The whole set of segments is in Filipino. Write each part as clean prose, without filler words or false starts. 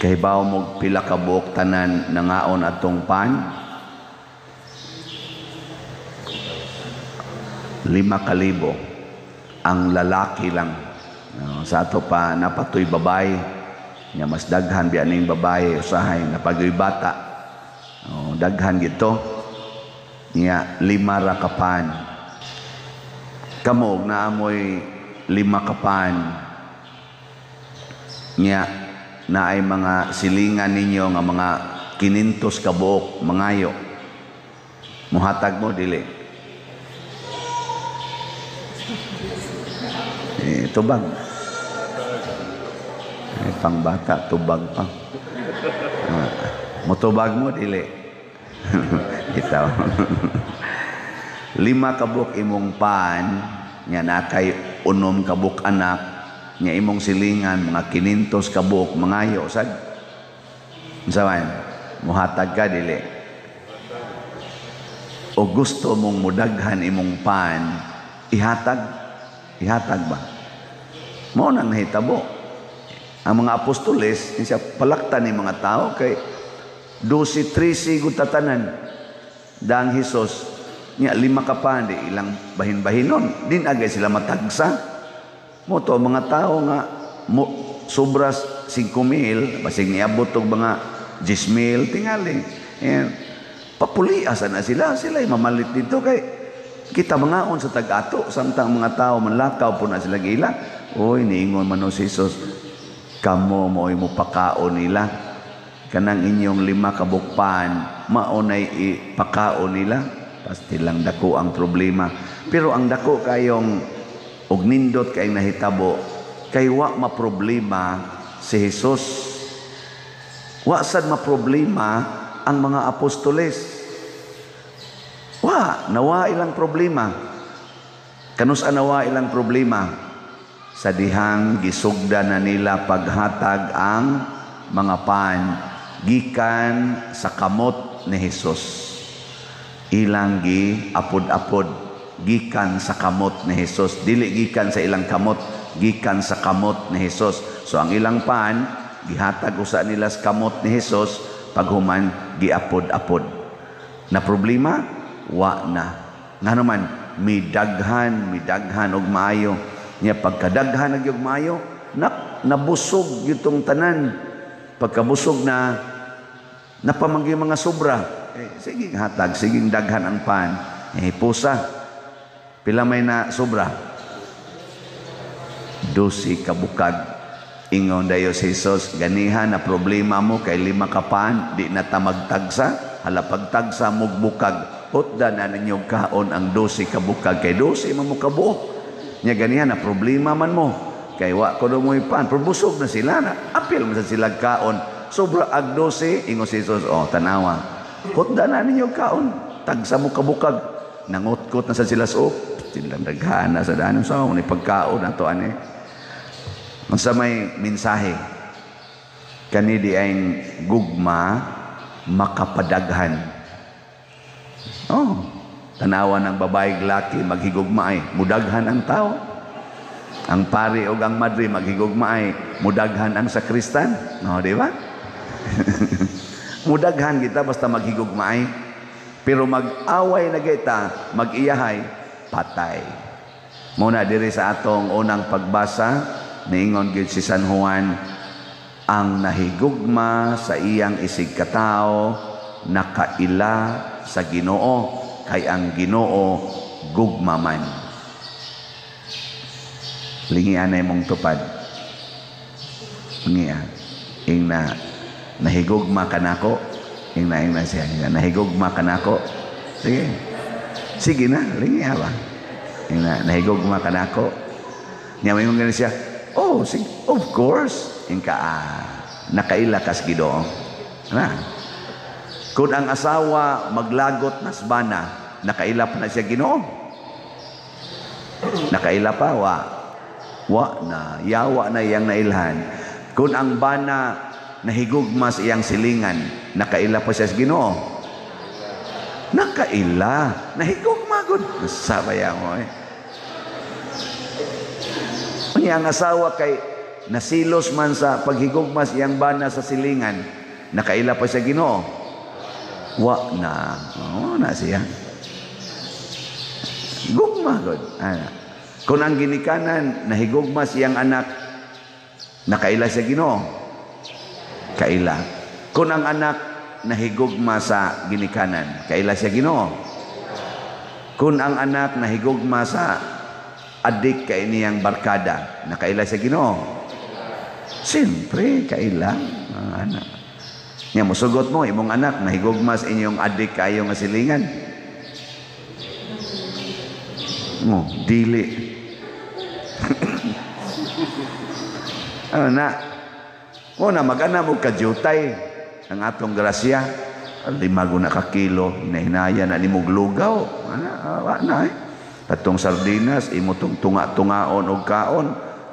Kay bawo mo pila ka buok tanan nangaon atong pan? 5,000 ang lalaki lang. Sa ato pa napatoy babae, nya mas daghan biya ning babae usahay napagoy bata. Daghan gito. Nya 5 ra ka pan. Kamo naamoy 5 ka pan. Nya naay mga silingan ninyo nga mga 500 ka buok mangayo. Muhatag mo dili. Tubag. Pang bata, tubag pa. Mutubag mo, dili. Itaw. 5 ka buok imong pan, nga nakay 6 ka buok anak, nga imong silingan, mga 500 ka buok, mangayo, sad? Saman, muhatag ka, dili. O gusto mong mudaghan imong pan, ihatag ba? Mao nang nahitabo. Ang mga apostoles, siya palaktan ni mga tao kay 12-13 gutatanan. Dang Hesus, niya 5 ka pan, di ilang bahin-bahinon. Din agay sila matagsa. Mo to mga tao nga sobras 5,000, basig niabot og mga 10,000 tingali. Papuliasan na sila mamalit dito kay kita mangaon sa tag-ato samtang mga tao manlakaw po na sila gila. Oy, niingon man si Jesus, kamo mo'y mupakaon nila. Kanang inyong 5 ka bukpan, maunay ipakaon nila. Pasti lang dako ang problema. Pero ang dako kayong og nindot kayong nahitabo, kay wa maproblema si Jesus. Wa sad maproblema ang mga apostoles. Nawa ilang problema. Kanus nawa ilang problema. Sa dihang gisugda na nila paghatag ang mga pan gikan sa kamot ni Hesus. Ilang gi apod-apod gikan sa kamot ni Hesus. Dili gikan sa ilang kamot, gikan sa kamot ni Hesus. So ang ilang pan gihatag usa nila sa kamot ni Hesus, paghuman giapod-apod. Na problema wa na. Nganoman midaghan og maayo. Nya pagkadaghan og maayo, nabusog yutong tanan. Pagkabusog na napamanggi mga sobra. Sige hatag, sige daghan ang pan. Pusa. Pila may na sobra? 12 ka bukag. Ingon dayo si Jesus, ganihan na problema mo kay 5 ka pan, di na ta magtagsa. Hala pagtagsa mo bukag. Hutda na ninyo kaon ang 12 ka bukag kay 12 man mo kabuok. Nya ganihan na problema man mo. Kay wa ko mo pan, probusog na sila na. Apil man sa sila kaon. Sobra ag 12, ingon si Jesus, tanawa. Hutda na ninyo kaon, tagsa mo kabukag. Nangutkot na sa sila silang daghana sa daan sa ni pagkaon ato ani. Unsa may mensahe? Kani di ay gugma makapadaghan. Tanawa ng babae laki maghigugmaay, mudaghan ang tao. Ang pari o ang madre maghigugmaay, mudaghan ang sakristan. Di ba? Mudaghan kita basta maghigugmaay. Pero mag-away na kita, mag-iyahay, patay. Muna diri sa atong unang pagbasa, niingon gyud si San Juan, ang nahigugma sa iyang isig katao, nakaila sa Ginoo, kay ang Ginoo gugma man. Lingian na mong tupad. Lingian. Ing na nahigugma ka nako. Ing na siya. Nahigugma ka nako. Sige. Sige na. Lingian ba? Ing na nahigugma ka nako. Niya may mga siya. Sige. Of course. Ing ka nakaila kas Ginoo. Kung ang asawa maglagot na sabana, nakailap na siya Ginoo. Nakailap pa, wa na, yawa na iyang nailhan. Kung ang bana nahigugma sa iyang silingan, nakailap pa siya sa Ginoo. Nakaila, nahigugma gud. Sabaya mo Unya ang asawa kay nasilos man sa paghigugmas iyang bana sa silingan, nakaila pa siya Ginoo? Wa na. Oo na siya. Gugma god. Kung ang ginikanan nahigugmas iyang anak, nakaila siya Ginoo? Kaila. Kung ang anak nahigugma sa ginikanan, kaila siya Ginoo? Kung ang anak nahigugma sa adik kay niyang barkada, nakaila siya Ginoo? Siyempre, kaila ang anak. Nga musugot mo, imong anak nahigugma sa inyong adik kayo nga silingan. Mo, dili. Ano na? Mo na mag-ana mo kadyutay ang atong grasya. 5 na ka kilo, hinahinaya na nimog lugaw. Ana eh. Patong sardinas, imo tong tunga-tungaon og kaon,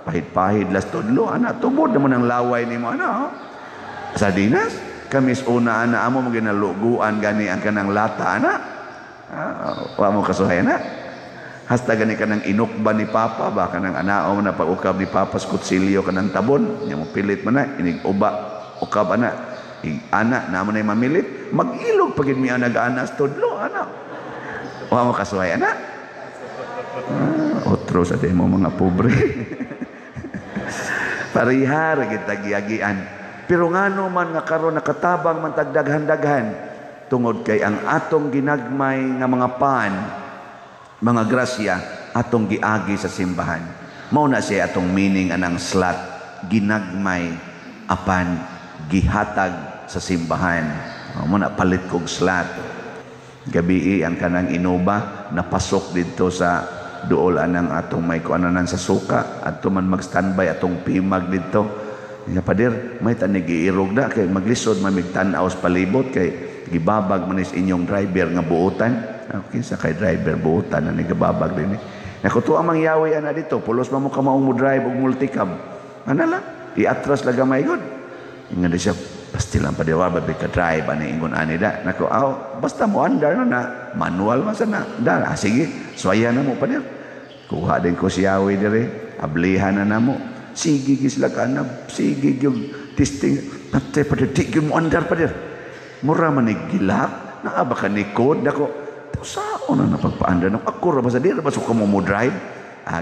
pahid-pahid las tudlo, ana tubod naman ang laway nimo ana. Sardinas, kamis una ana amo mo ginaluguan gani ang kanang lata ana. Wa mo kasuhay na. Hasta gani kanang inukba ni Papa ba kanang anao na pag-ukab ni Papa sa kutsilyo kanang tabon, nya mo pilit man na inig uba ukab ana. Ana na mo na mamilit, mag-ilog pagid mi ana gaana sa tudlo ana. Wa mo kasuhay ana. Otro sa mo mga pobre. Parihar kita giagian. Pero ngano man nga karon nakatabang man tagdaghan-daghan tungod kay ang atong ginagmay nga mga pan, mga grasya atong giagi sa simbahan. Mao na siya atong meaning anang slot, ginagmay apan gihatag sa simbahan. Mao na palit kog slot. Gabi ang kanang inuba napasok dito sa duol anang atong may kuananan sa suka adto man mag-standby atong pimag dito. Ya pader, may tanig giirog na kay maglisod mamigtan-aw sa palibot kay gibabag man is inyong driver nga buutan. Kinsa kay driver buutan na nagababag din. Nakuto ang mangyawi ana dito, pulos man mo ka maong mo drive og multicab. Ana lang, iatras la gamay gud. Ingon di siya pastilan pa dewa ba ka drive ani ingon ani da. Nako basta mo andar na manual man sana. Da sige, suwaya na mo pa der. Kuha din ko siyawi dire, ablihan na namo. Sige gisla kanab, sige yung testing. Patay pa der, tigil mo andar pa der. Mura man gilak, naaba ka ni code nako. Sao na napagpaandar nako. Ako ra ba sa dira ba so kamo mo drive?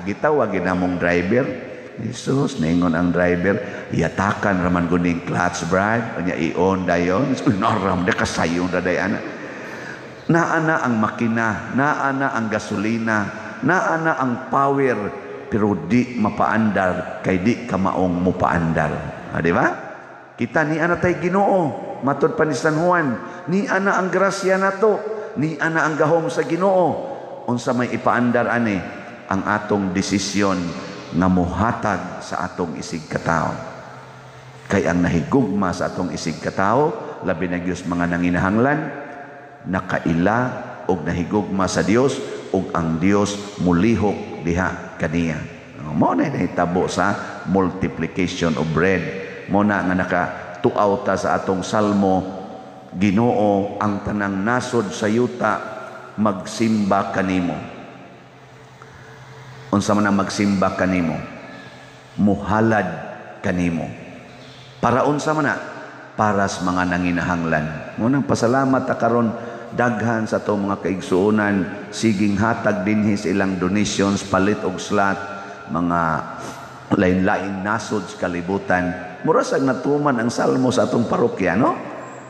Gitawag ginamong driver. Jesus, ningon ang driver, yatakan raman guning clutch bride, kanya i-on dayon, naram de kasayon da dayana. Naana ang makina, naana ang gasolina, naana ang power, pero di mapaandar kay di ka maong mupaandar. Di ba? Kita ni ana tay Ginoo, matud pa ni San Juan, ni ana ang grasya nato, ni ana ang gahom sa Ginoo. Unsa may ipaandar ani ang atong desisyon nga mohatag sa atong isig katao. Kay ang nahigugma sa atong isig katao, labi na Diyos mga nanginahanglan, nakaila og nahigugma sa Dios ug ang Dios mulihok diha kaniya. Mo na nahitabo sa multiplication of bread. Mo na nga nakatuaw ta sa atong salmo, Ginoo ang tanang nasod sa yuta magsimba kanimo. Unsa man ang magsimba kanimo, muhalad kanimo. Para unsa man na? Para sa mga nanginahanglan. Munang pasalamat ta karon daghan sa atong mga kaigsuonan, siging hatag dinhi sa ilang donations palit og slot, mga lain-lain nasod sa kalibutan. Mura sag natuman ang salmo sa atong parokya, no?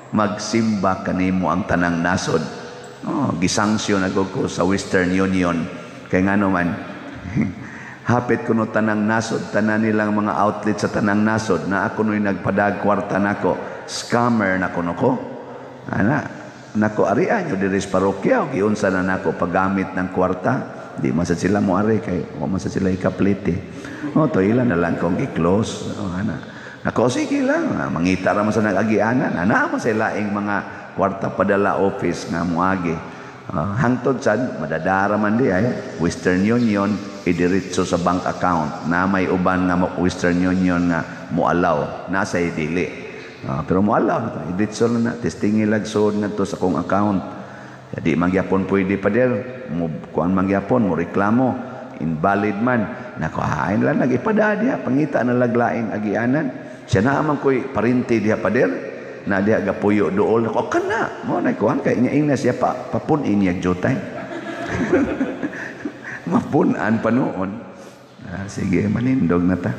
Magsimba kanimo ang tanang nasod. Gisanksyon na ko sa Western Union kay ngano man hapit kuno tanang nasod, tanan nilang mga outlet sa tanang nasod na ako no'y nagpadag kwarta nako, scammer na kuno ko. Ana, nako arian nyo diris parokya, o giunsa na nako paggamit ng kwarta. Di man sa sila mo ari, kay o man sa sila ikaplite. To ilan na lang kong i-close. Ana, nako sige lang, mangita ra man sa nag-agianan. Ana man sa laing mga kwarta padala office nga muagi. Hangtod sad madadara man di ay Western Union idiretso sa bank account na may uban nga Western Union nga mualaw nasa dili. Pero mualaw idiretso na testing ilagsod ngadto sa kong account. Jadi mangyapon pwede pa der mo kuan mangyapon mo reklamo invalid man. Nakuhain lang nagipada diha, pangita na laglaing agianan. Siya na amang ko'y parinti diha pader, na diha gapuyo dool. Ako, kana, mo na kuhan kay niya siya papunin niya jutay. Mapunan pa noon. Sige, manindog na ta.